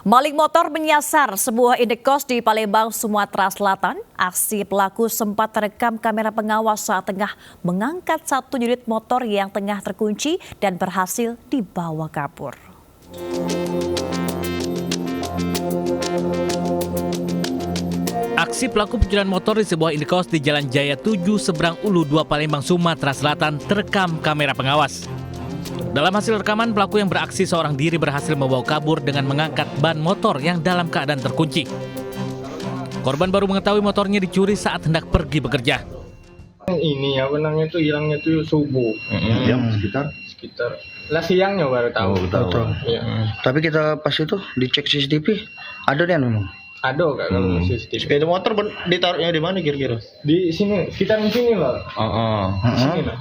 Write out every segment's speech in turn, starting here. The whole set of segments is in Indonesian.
Maling motor menyasar sebuah indekos di Palembang, Sumatera Selatan. Aksi pelaku sempat terekam kamera pengawas saat tengah mengangkat satu unit motor yang tengah terkunci dan berhasil dibawa kabur. Aksi pelaku pencurian motor di sebuah indekos di Jalan Jaya 7 Seberang Ulu 2 Palembang, Sumatera Selatan terekam kamera pengawas. Dalam hasil rekaman, pelaku yang beraksi seorang diri berhasil membawa kabur dengan mengangkat ban motor yang dalam keadaan terkunci. Korban baru mengetahui motornya dicuri saat hendak pergi bekerja. Ini apa namanya itu hilangnya tuh subuh. Jam Sekitar lah siangnya baru tahu. Tahu. Ya. Tapi kita pas itu dicek CCTV, ada dia memang. Ada nggak kalau CCTV? Sepeda motor ditaruhnya di mana kira-kira? Di sini, sekitar di sini lah. Di sini lah.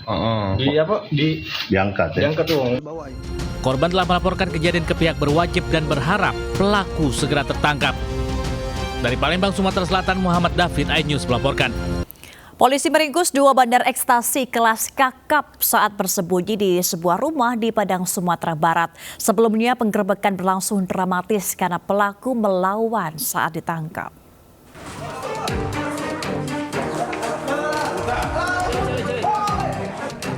Di apa? Diangkat ya. Diangkat tuh. Korban telah melaporkan kejadian ke pihak berwajib dan berharap pelaku segera tertangkap. Dari Palembang, Sumatera Selatan, Muhammad David, iNews melaporkan. Polisi meringkus dua bandar ekstasi kelas kakap saat bersembunyi di sebuah rumah di Padang, Sumatera Barat. Sebelumnya penggerebekan berlangsung dramatis karena pelaku melawan saat ditangkap.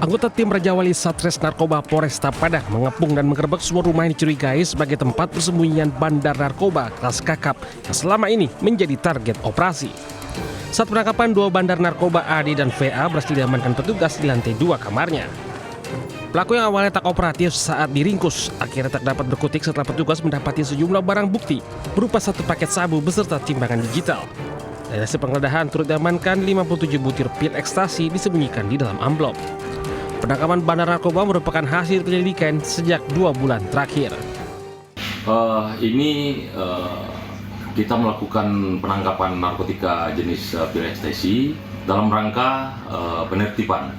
Anggota tim Raja Wali Satres Narkoba Polresta Padang mengepung dan menggerebek sebuah rumah yang dicurigai sebagai tempat persembunyian bandar narkoba kelas kakap yang selama ini menjadi target operasi. Saat penangkapan, dua bandar narkoba AD dan VA berhasil diamankan petugas di lantai 2 kamarnya. Pelaku yang awalnya tak kooperatif saat diringkus, akhirnya tak dapat berkutik setelah petugas mendapati sejumlah barang bukti berupa satu paket sabu beserta timbangan digital. Dari hasil penggeledahan turut diamankan 57 butir pil ekstasi disembunyikan di dalam amplop. Penangkapan bandar narkoba merupakan hasil penyelidikan sejak 2 bulan terakhir. Kita melakukan penangkapan narkotika jenis pil ekstasi dalam rangka penertiban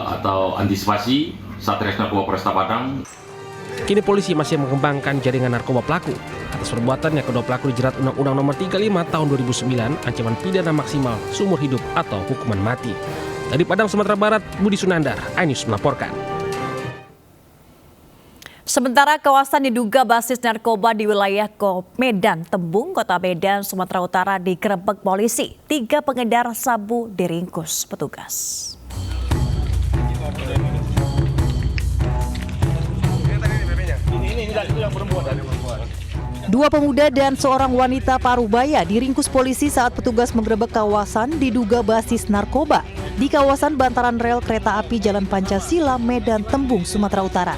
atau antisipasi Satres Narkoba Polresta Padang. Kini polisi masih mengembangkan jaringan narkoba pelaku. Atas perbuatannya, kedua pelaku dijerat Undang-Undang Nomor 35 Tahun 2009, ancaman pidana maksimal seumur hidup atau hukuman mati. Dari Padang, Sumatera Barat, Budi Sunandar, iNews melaporkan. Sementara kawasan diduga basis narkoba di wilayah Medan Tembung, Kota Medan, Sumatera Utara digerebek polisi. 3 pengedar sabu diringkus petugas. Dua pemuda dan seorang wanita Parubaya diringkus polisi saat petugas menggerebek kawasan diduga basis narkoba di kawasan bantaran rel kereta api Jalan Pancasila, Medan Tembung, Sumatera Utara.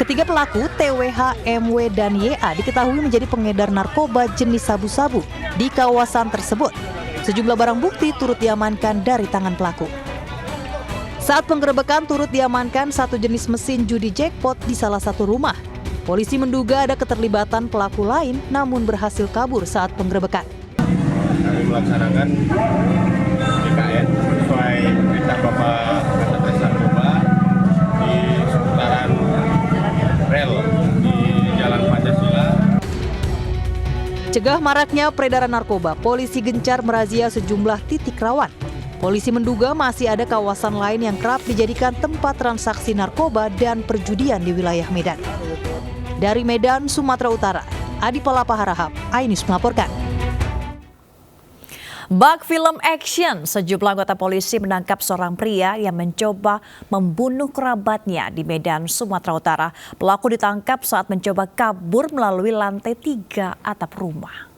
Ketiga pelaku, TWH, MW, dan YA diketahui menjadi pengedar narkoba jenis sabu-sabu di kawasan tersebut. Sejumlah barang bukti turut diamankan dari tangan pelaku. Saat penggerebekan turut diamankan satu jenis mesin judi jackpot di salah satu rumah. Polisi menduga ada keterlibatan pelaku lain namun berhasil kabur saat penggerebekan. Kami melaksanakan DKN sesuai perintah Bapak Satres Narkoba di seputaran rel di Jalan Pancasila. Cegah maraknya peredaran narkoba, polisi gencar merazia sejumlah titik rawan. Polisi menduga masih ada kawasan lain yang kerap dijadikan tempat transaksi narkoba dan perjudian di wilayah Medan. Dari Medan, Sumatera Utara, Adi Palapa Harahap, iNews melaporkan. Bak film action, sejumlah anggota polisi menangkap seorang pria yang mencoba membunuh kerabatnya di Medan, Sumatera Utara. Pelaku ditangkap saat mencoba kabur melalui lantai 3 atap rumah.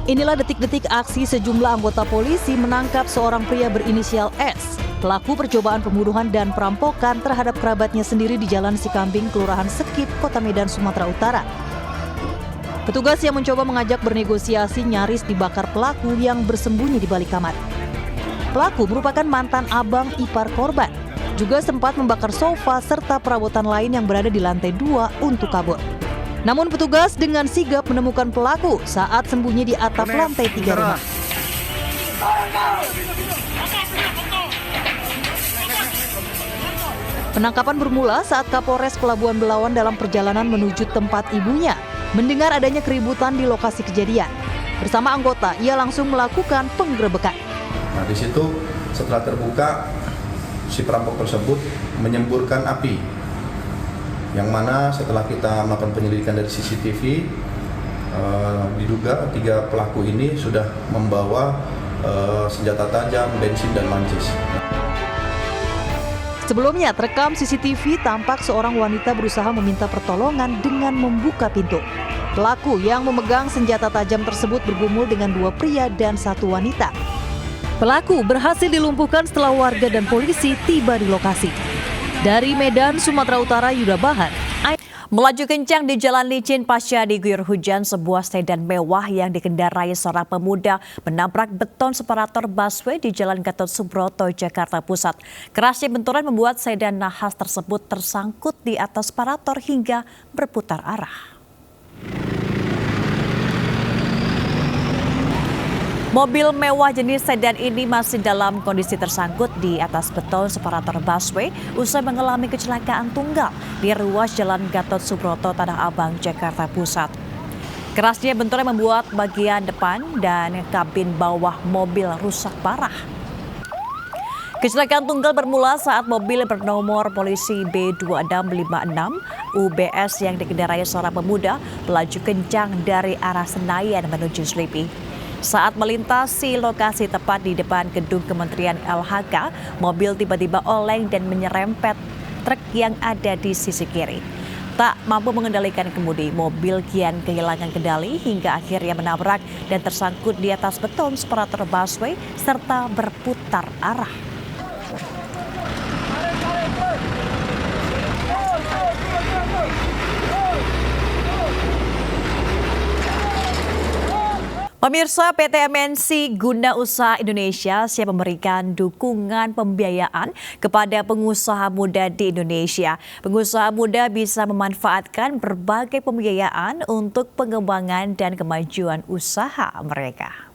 Inilah detik-detik aksi sejumlah anggota polisi menangkap seorang pria berinisial S. Pelaku percobaan pembunuhan dan perampokan terhadap kerabatnya sendiri di Jalan Sikambing, Kelurahan Sekip, Kota Medan, Sumatera Utara. Petugas yang mencoba mengajak bernegosiasi nyaris dibakar pelaku yang bersembunyi di balik kamar. Pelaku merupakan mantan abang ipar korban, juga sempat membakar sofa serta perabotan lain yang berada di lantai 2 untuk kabur. Namun petugas dengan sigap menemukan pelaku saat sembunyi di atap lantai 3 rumah. Penangkapan bermula saat Kapolres Pelabuhan Belawan dalam perjalanan menuju tempat ibunya mendengar adanya keributan di lokasi kejadian. Bersama anggota, ia langsung melakukan penggerebekan. Nah, di situ setelah terbuka si perampok tersebut menyemburkan api, yang mana setelah kita melakukan penyelidikan dari CCTV, diduga 3 pelaku ini sudah membawa senjata tajam, bensin, dan mancis. Sebelumnya, terekam CCTV tampak seorang wanita berusaha meminta pertolongan dengan membuka pintu. Pelaku yang memegang senjata tajam tersebut bergumul dengan 2 pria dan 1 wanita. Pelaku berhasil dilumpuhkan setelah warga dan polisi tiba di lokasi. Dari Medan, Sumatera Utara, Yuda Bahar. Melaju kencang di jalan licin pasca diguyur hujan, sebuah sedan mewah yang dikendarai seorang pemuda menabrak beton separator busway di Jalan Gatot Subroto, Jakarta Pusat. Kerasnya benturan membuat sedan nahas tersebut tersangkut di atas separator hingga berputar arah. Mobil mewah jenis sedan ini masih dalam kondisi tersangkut di atas beton separator busway usai mengalami kecelakaan tunggal di ruas Jalan Gatot Subroto, Tanah Abang, Jakarta Pusat. Kerasnya benturan membuat bagian depan dan kabin bawah mobil rusak parah. Kecelakaan tunggal bermula saat mobil bernomor polisi B2656 UBS yang dikendarai seorang pemuda melaju kencang dari arah Senayan menuju Slipi. Saat melintasi lokasi tepat di depan gedung Kementerian LHK, mobil tiba-tiba oleng dan menyerempet truk yang ada di sisi kiri. Tak mampu mengendalikan kemudi, mobil kian kehilangan kendali hingga akhirnya menabrak dan tersangkut di atas beton separator busway serta berputar arah. Pemirsa, PT MNC Guna Usaha Indonesia siap memberikan dukungan pembiayaan kepada pengusaha muda di Indonesia. Pengusaha muda bisa memanfaatkan berbagai pembiayaan untuk pengembangan dan kemajuan usaha mereka.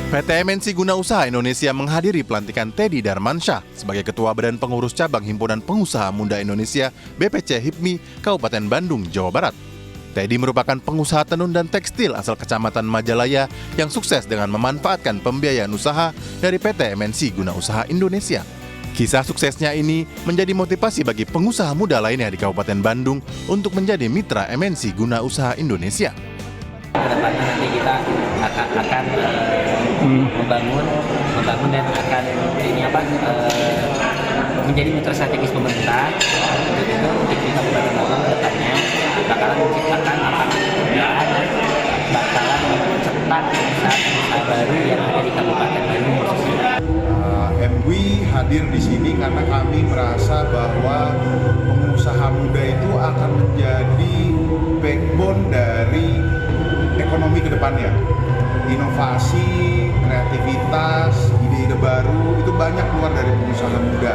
PT MNC Guna Usaha Indonesia menghadiri pelantikan Teddy Darmansyah sebagai Ketua Badan Pengurus Cabang Himpunan Pengusaha Muda Indonesia BPC HIPMI Kabupaten Bandung, Jawa Barat. Teddy merupakan pengusaha tenun dan tekstil asal Kecamatan Majalaya yang sukses dengan memanfaatkan pembiayaan usaha dari PT MNC Guna Usaha Indonesia. Kisah suksesnya ini menjadi motivasi bagi pengusaha muda lainnya di Kabupaten Bandung untuk menjadi mitra MNC Guna Usaha Indonesia. Kedepannya nanti kita akan membangun dan akan menjadi mitra strategis pemerintah. Untuk itu di Kabupaten Bandung kedepannya bakalan menciptakan lapangan pekerjaan dan bakalan mencetak usaha baru yang ada di Kabupaten Bandung khususnya. MWI hadir di sini karena kami merasa bahwa pengusaha muda itu akan menjadi backbone dari ekonomi ke depannya. Inovasi, kreativitas, ide-ide baru itu banyak keluar dari pengusaha muda.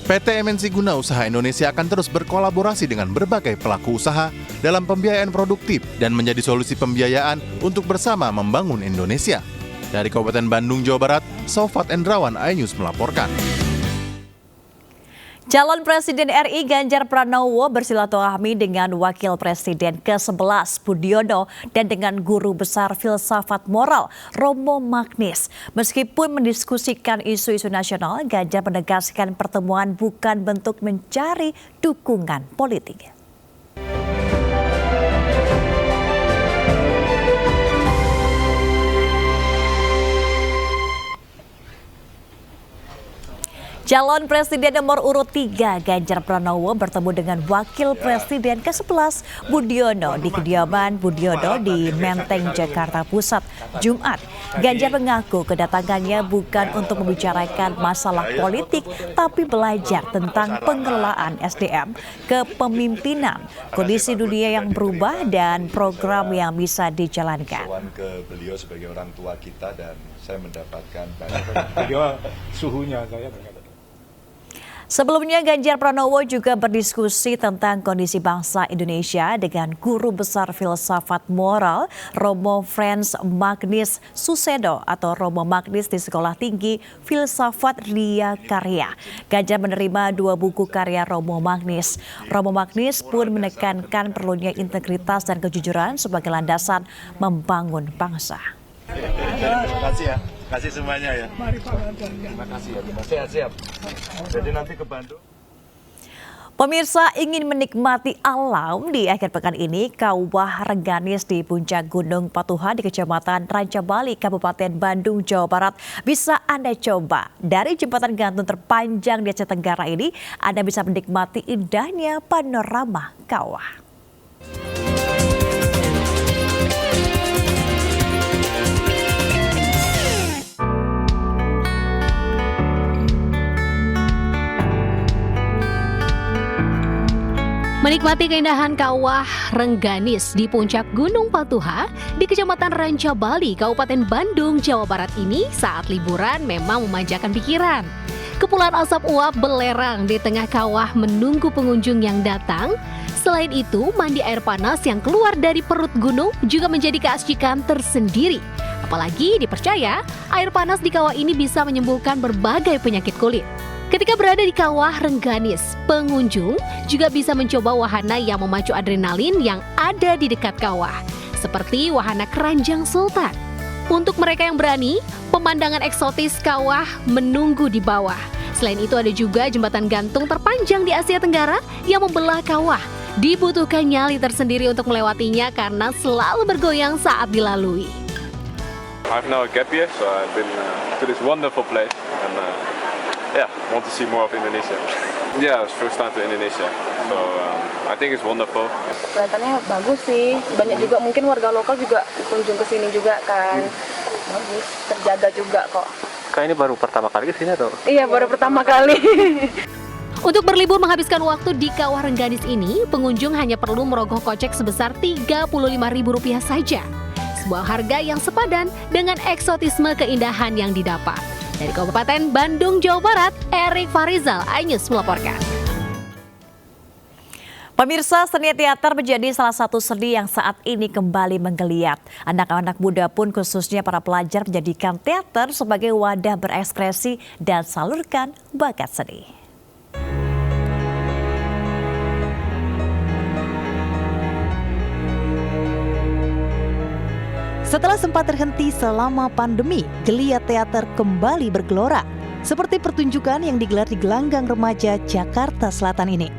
PT MNC Guna Usaha Indonesia akan terus berkolaborasi dengan berbagai pelaku usaha dalam pembiayaan produktif dan menjadi solusi pembiayaan untuk bersama membangun Indonesia. Dari Kabupaten Bandung, Jawa Barat, Sofat Endrawan, iNews melaporkan. Calon Presiden RI Ganjar Pranowo bersilaturahmi dengan Wakil Presiden ke-11 Budiono dan dengan Guru Besar Filsafat Moral Romo Magnis. Meskipun mendiskusikan isu-isu nasional, Ganjar menegaskan pertemuan bukan bentuk mencari dukungan politik. Calon Presiden nomor urut 3 Ganjar Pranowo bertemu dengan Wakil Presiden ke-11 Budiono di kediaman Budiono di Menteng, Jakarta Pusat, Jumat. Ganjar mengaku kedatangannya bukan untuk membicarakan masalah politik, tapi belajar tentang pengelolaan SDM, kepemimpinan, kondisi dunia yang berubah, dan program yang bisa dijalankan. Ke beliau sebagai orang tua kita dan saya mendapatkan beliau suhunya saya. Sebelumnya, Ganjar Pranowo juga berdiskusi tentang kondisi bangsa Indonesia dengan Guru Besar Filsafat Moral Romo Frans Magnus Susedo atau Romo Magnus di Sekolah Tinggi Filsafat Ria Karya. Ganjar menerima 2 buku karya Romo Magnus. Romo Magnus pun menekankan perlunya integritas dan kejujuran sebagai landasan membangun bangsa. Terima kasih ya. Kasih semuanya ya. Terima kasih ya. Sehat-sehat. Jadi nanti ke Bandung. Pemirsa, ingin menikmati alam di akhir pekan ini, Kawah Rengganis di puncak Gunung Patuha di Kecamatan Rancabali, Kabupaten Bandung, Jawa Barat bisa Anda coba. Dari jembatan gantung terpanjang di Asia Tenggara ini, Anda bisa menikmati indahnya panorama kawah. Menikmati keindahan Kawah Rengganis di puncak Gunung Patuha di Kecamatan Rancabali, Kabupaten Bandung, Jawa Barat ini saat liburan memang memanjakan pikiran. Kepulan asap uap belerang di tengah kawah menunggu pengunjung yang datang. Selain itu, mandi air panas yang keluar dari perut gunung juga menjadi keasyikan tersendiri. Apalagi dipercaya, air panas di kawah ini bisa menyembuhkan berbagai penyakit kulit. Ketika berada di Kawah Rengganis, pengunjung juga bisa mencoba wahana yang memacu adrenalin yang ada di dekat kawah, seperti wahana Keranjang Sultan. Untuk mereka yang berani, pemandangan eksotis kawah menunggu di bawah. Selain itu ada juga jembatan gantung terpanjang di Asia Tenggara yang membelah kawah. Dibutuhkan nyali tersendiri untuk melewatinya karena selalu bergoyang saat dilalui. I've now a gap year, so I've been to this wonderful place and want to see more of Indonesia. Yeah, it's first time to Indonesia, so I think it's wonderful. Kelihatannya bagus sih, banyak juga mungkin warga lokal juga kunjung ke sini juga kan. Bagus, terjaga juga kok. Kak, ini baru pertama kali ke sini atau? Iya, baru pertama kali. Untuk berlibur menghabiskan waktu di Kawah Rengganis ini, pengunjung hanya perlu merogoh kocek sebesar Rp35.000 saja. Sebuah harga yang sepadan dengan eksotisme keindahan yang didapat. Dari Kabupaten Bandung, Jawa Barat, Erik Farizal, iNews melaporkan. Pemirsa, seni teater menjadi salah satu seni yang saat ini kembali menggeliat. Anak-anak muda pun khususnya para pelajar menjadikan teater sebagai wadah berekspresi dan salurkan bakat seni. Setelah sempat terhenti selama pandemi, geliat teater kembali bergelora. Seperti pertunjukan yang digelar di Gelanggang Remaja, Jakarta Selatan ini.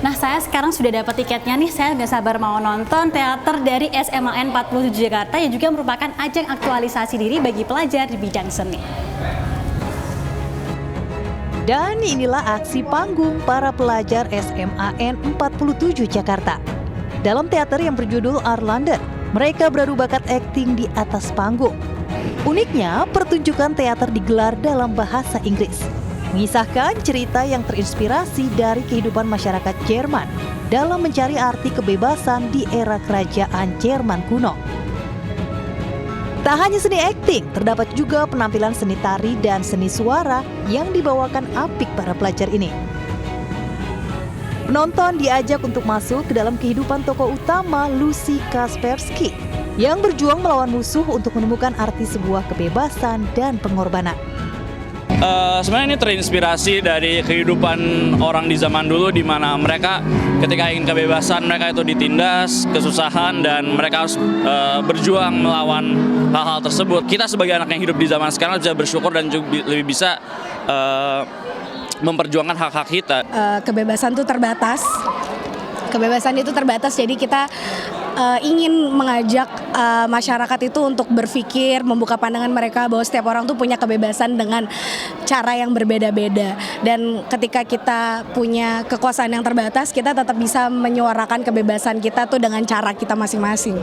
Nah, saya sekarang sudah dapat tiketnya nih, saya nggak sabar mau nonton teater dari SMAN 47 Jakarta yang juga merupakan ajang aktualisasi diri bagi pelajar di bidang seni. Dan inilah aksi panggung para pelajar SMAN 47 Jakarta. Dalam teater yang berjudul Arlander, mereka beradu bakat akting di atas panggung. Uniknya, pertunjukan teater digelar dalam bahasa Inggris, mengisahkan cerita yang terinspirasi dari kehidupan masyarakat Jerman dalam mencari arti kebebasan di era kerajaan Jerman kuno. Tak hanya seni akting, terdapat juga penampilan seni tari dan seni suara yang dibawakan apik para pelajar ini. Penonton diajak untuk masuk ke dalam kehidupan tokoh utama Lucy Kaspersky yang berjuang melawan musuh untuk menemukan arti sebuah kebebasan dan pengorbanan. Sebenarnya ini terinspirasi dari kehidupan orang di zaman dulu di mana mereka ketika ingin kebebasan mereka itu ditindas, kesusahan dan mereka harus berjuang melawan hal-hal tersebut. Kita sebagai anak yang hidup di zaman sekarang bisa bersyukur dan juga lebih bisa memperjuangkan hak-hak kita. Kebebasan itu terbatas. Kebebasan itu terbatas, jadi kita ingin mengajak masyarakat itu untuk berpikir, membuka pandangan mereka bahwa setiap orang tuh punya kebebasan dengan cara yang berbeda-beda. Dan ketika kita punya kekuasaan yang terbatas, kita tetap bisa menyuarakan kebebasan kita tuh dengan cara kita masing-masing.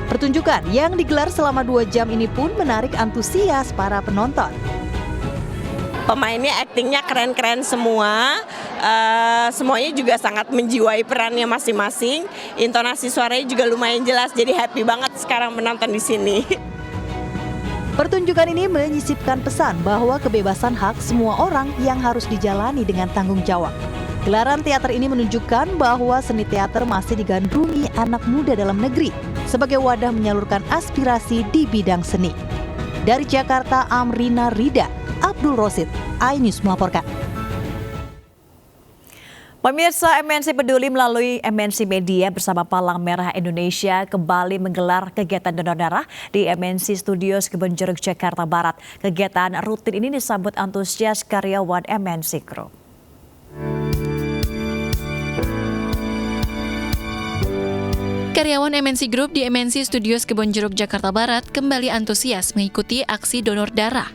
Pertunjukan yang digelar selama 2 jam ini pun menarik antusias para penonton. Pemainnya aktingnya keren-keren semua, semuanya juga sangat menjiwai perannya masing-masing. Intonasi suaranya juga lumayan jelas, jadi happy banget sekarang menonton di sini. Pertunjukan ini menyisipkan pesan bahwa kebebasan hak semua orang yang harus dijalani dengan tanggung jawab. Gelaran teater ini menunjukkan bahwa seni teater masih digandrungi anak muda dalam negeri sebagai wadah menyalurkan aspirasi di bidang seni. Dari Jakarta, Amrina Rida, Abdul Rosid, iNews melaporkan. Pemirsa, MNC Peduli melalui MNC Media bersama Palang Merah Indonesia kembali menggelar kegiatan donor darah di MNC Studios Kebonjeruk, Jakarta Barat. Kegiatan rutin ini disambut antusias karyawan MNC Group. Karyawan MNC Group di MNC Studios Kebonjeruk, Jakarta Barat kembali antusias mengikuti aksi donor darah.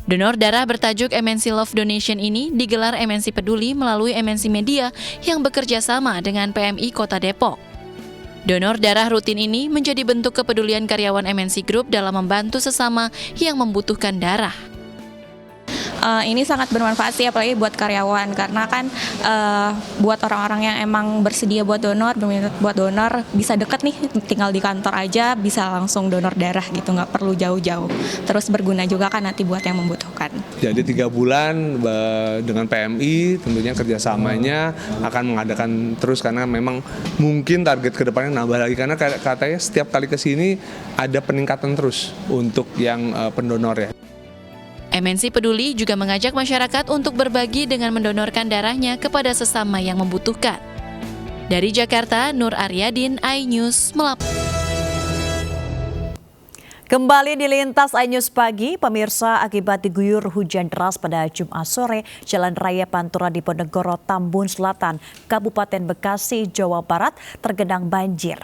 Donor darah bertajuk MNC Love Donation ini digelar MNC Peduli melalui MNC Media yang bekerja sama dengan PMI Kota Depok. Donor darah rutin ini menjadi bentuk kepedulian karyawan MNC Group dalam membantu sesama yang membutuhkan darah. Ini sangat bermanfaat sih, apalagi buat karyawan, karena kan buat orang-orang yang emang bersedia buat donor, berminat buat donor, bisa deket nih, tinggal di kantor aja bisa langsung donor darah gitu, nggak perlu jauh-jauh. Terus berguna juga kan nanti buat yang membutuhkan. Jadi 3 bulan dengan PMI tentunya kerjasamanya akan mengadakan terus, karena memang mungkin target kedepannya nambah lagi, karena katanya setiap kali kesini ada peningkatan terus untuk yang pendonor ya. MNC Peduli juga mengajak masyarakat untuk berbagi dengan mendonorkan darahnya kepada sesama yang membutuhkan. Dari Jakarta, Nur Aryadin, iNews melaporkan. Kembali di Lintas iNews Pagi, pemirsa, akibat diguyur hujan deras pada Jumat sore, Jalan Raya Pantura Diponegoro, Tambun Selatan, Kabupaten Bekasi, Jawa Barat tergenang banjir.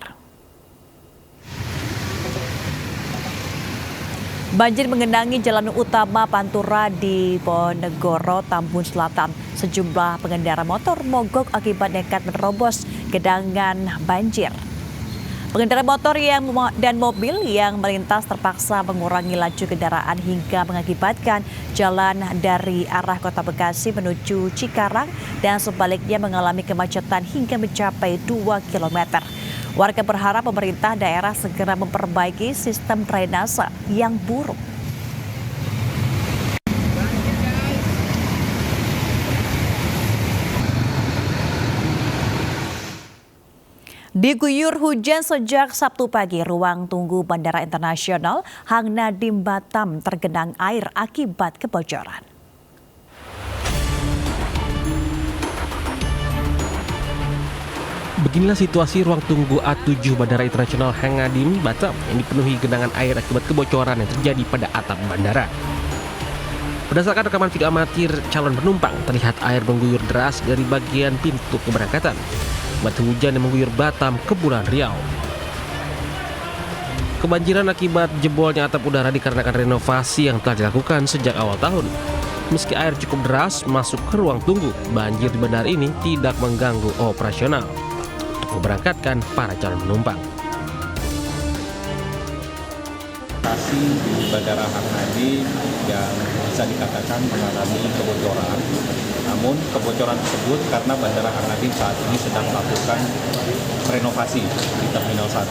Banjir menggenangi jalan utama Pantura di Ponegoro, Tambun Selatan. Sejumlah pengendara motor mogok akibat nekat menerobos genangan banjir. Pengendara motor dan mobil yang melintas terpaksa mengurangi laju kendaraan hingga mengakibatkan jalan dari arah Kota Bekasi menuju Cikarang dan sebaliknya mengalami kemacetan hingga mencapai 2 km. Warga berharap pemerintah daerah segera memperbaiki sistem drainase yang buruk. Diguyur hujan sejak Sabtu pagi, ruang tunggu Bandara Internasional Hang Nadiem Batam tergenang air akibat kebocoran. Beginilah situasi ruang tunggu A7 Bandara Internasional Hang Nadiem Batam yang dipenuhi genangan air akibat kebocoran yang terjadi pada atap bandara. Berdasarkan rekaman video amatir calon penumpang, terlihat air mengguyur deras dari bagian pintu keberangkatan. Batu hujan yang mengguyur Batam, Kepulauan Riau. Kebanjiran akibat jebolnya atap udara dikarenakan renovasi yang telah dilakukan sejak awal tahun. Meski air cukup deras masuk ke ruang tunggu, banjir di bandara ini tidak mengganggu operasional untuk memberangkatkan para calon penumpang. Lokasi Bandara Hang Nadiem yang bisa dikatakan mengalami kebocoran. Namun kebocoran tersebut karena Bandara Hang Nadiem saat ini sedang melakukan renovasi di Terminal 1.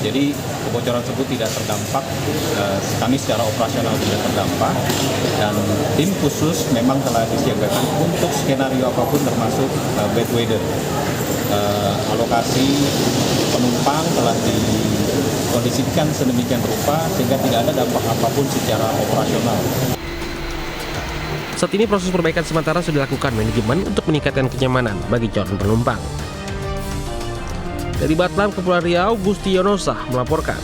Jadi kebocoran tersebut tidak terdampak, kami secara operasional tidak terdampak, dan tim khusus memang telah disiagakan untuk skenario apapun termasuk bad weather. Alokasi penumpang telah dikondisikan sedemikian rupa sehingga tidak ada dampak apapun secara operasional. Saat ini proses perbaikan sementara sudah dilakukan manajemen untuk meningkatkan kenyamanan bagi calon penumpang. Dari Batam, Kepulauan Riau, Gusti Yonosah melaporkan.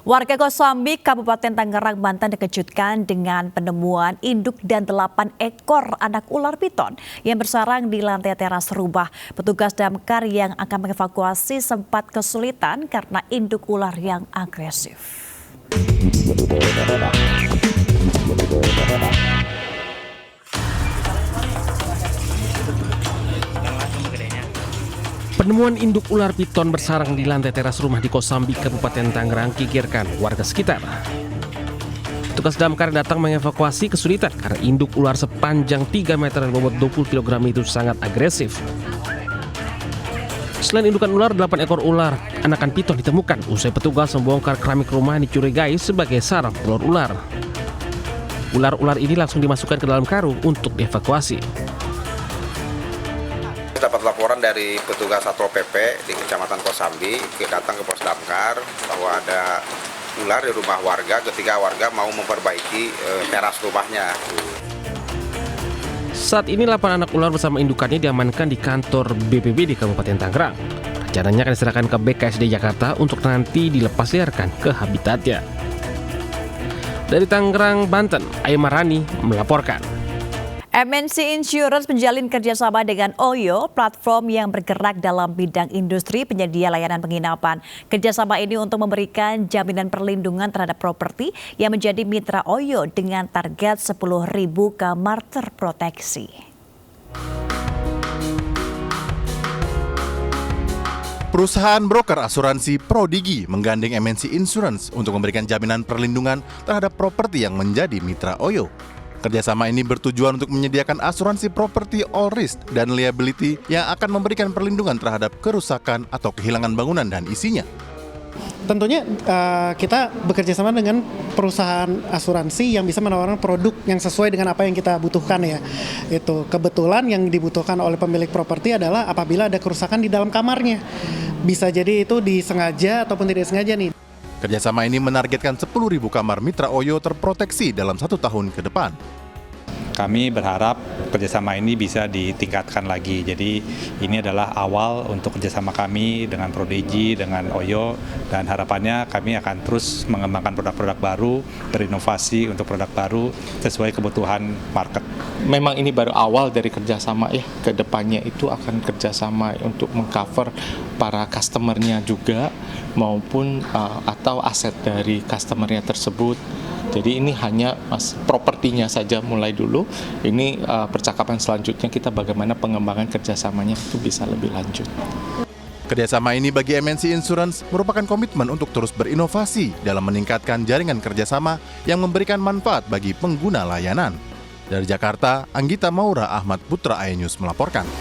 Warga Kosambi, Kabupaten Tangerang, Banten dikejutkan dengan penemuan induk dan 8 ekor anak ular piton yang bersarang di lantai teras rumah. Petugas damkar yang akan mengevakuasi sempat kesulitan karena induk ular yang agresif. Penemuan induk ular piton bersarang di lantai teras rumah di Kosambi, Kabupaten Tangerang gegerkan warga sekitar. Petugas damkar datang mengevakuasi kesulitan karena induk ular sepanjang 3 meter dan bobot 20 kg itu sangat agresif. Selain indukan ular, 8 ekor ular anakan piton ditemukan usai petugas membongkar keramik rumah yang dicurigai sebagai sarang telur ular. Ular-ular ini langsung dimasukkan ke dalam karung untuk dievakuasi. Dapat laporan dari petugas Satpol PP di Kecamatan Kosambi, datang ke Pos Damkar bahwa ada ular di rumah warga ketika warga mau memperbaiki teras rumahnya. Saat ini 8 anak ular bersama indukannya diamankan di kantor BPBD Kabupaten Tangerang. Rencananya akan diserahkan ke BKSD Jakarta untuk nanti dilepas liarkan ke habitatnya. Dari Tangerang, Banten, Aimarani melaporkan. MNC Insurance menjalin kerjasama dengan Oyo, platform yang bergerak dalam bidang industri penyedia layanan penginapan. Kerjasama ini untuk memberikan jaminan perlindungan terhadap properti yang menjadi mitra Oyo dengan target 10.000 kamar terproteksi. Perusahaan broker asuransi Prodigi menggandeng MNC Insurance untuk memberikan jaminan perlindungan terhadap properti yang menjadi mitra Oyo. Kerjasama ini bertujuan untuk menyediakan asuransi properti all risk dan liability yang akan memberikan perlindungan terhadap kerusakan atau kehilangan bangunan dan isinya. Tentunya kita bekerja sama dengan perusahaan asuransi yang bisa menawarkan produk yang sesuai dengan apa yang kita butuhkan ya. Itu kebetulan yang dibutuhkan oleh pemilik properti adalah apabila ada kerusakan di dalam kamarnya. Bisa jadi itu disengaja ataupun tidak sengaja nih. Kerjasama ini menargetkan 10.000 kamar mitra Oyo terproteksi dalam 1 tahun ke depan. Kami berharap kerjasama ini bisa ditingkatkan lagi. Jadi ini adalah awal untuk kerjasama kami dengan Prodigi, dengan Oyo, dan harapannya kami akan terus mengembangkan produk-produk baru, berinovasi untuk produk baru sesuai kebutuhan market. Memang ini baru awal dari kerjasama ya, ke depannya itu akan kerjasama untuk mengcover para customer-nya juga maupun atau aset dari customer-nya tersebut. Jadi ini hanya propertinya saja mulai dulu. Ini percakapan selanjutnya kita bagaimana pengembangan kerjasamanya itu bisa lebih lanjut. Kerjasama ini bagi MNC Insurance merupakan komitmen untuk terus berinovasi dalam meningkatkan jaringan kerjasama yang memberikan manfaat bagi pengguna layanan. Dari Jakarta, Anggita Maura Ahmad Putra iNews melaporkan.